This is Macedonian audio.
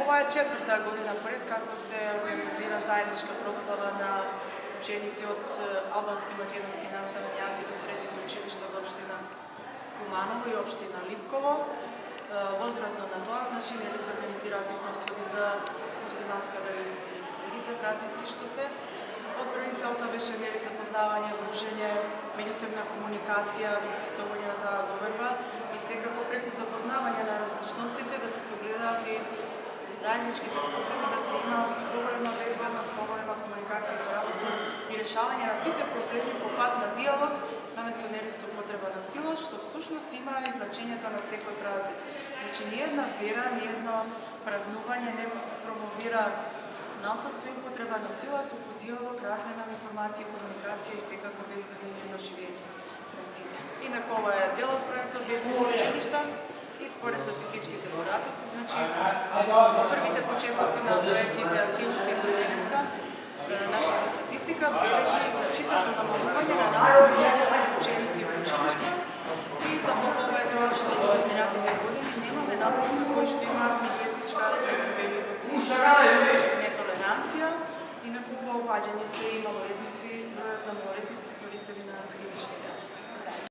Ова е четврта година поред како се организира заедничка прослава на ученици од албански и македонски наставен јазик од средните училишта од општина Куманово и општина Липково. Возвратно на тоа, значи, нели се организираат и прослави за муслиманска вероисповест и другите празници што се. Одборни целта беше нели запознавање, дружење, меѓусебна комуникација, воспоставување на таа доверба и секако преку запознавање на различностите да се согледаат и заедничките потреби да се има поголема безбедност, поголема комуникација со работа и решавање на сите проблеми по пат на диалог, наместо нели со употреба на сила, што всушност има и значењето на секој празник. Значи, ниедна вера, ниедно празнување не промовира насилство и употреба на сила, туку диалог, размена на информација, комуникација и секако безбедно и мирно живење на сите. Инаку ова е дел од проектот Безбедни училишта и според статистичките податоци, значи, во првите почетоци на проектните активности до денеска, нашата статистика бележи значително намалување на насилство меѓу ученици во училишта и за похвала е тоа што во изминатите години немаме насилство кои што имаат меѓуетничка нетрпеливост и нетолеранција, инаку во обаѓање се и малолетници, бројот на малолетници сторители на кривични дејства.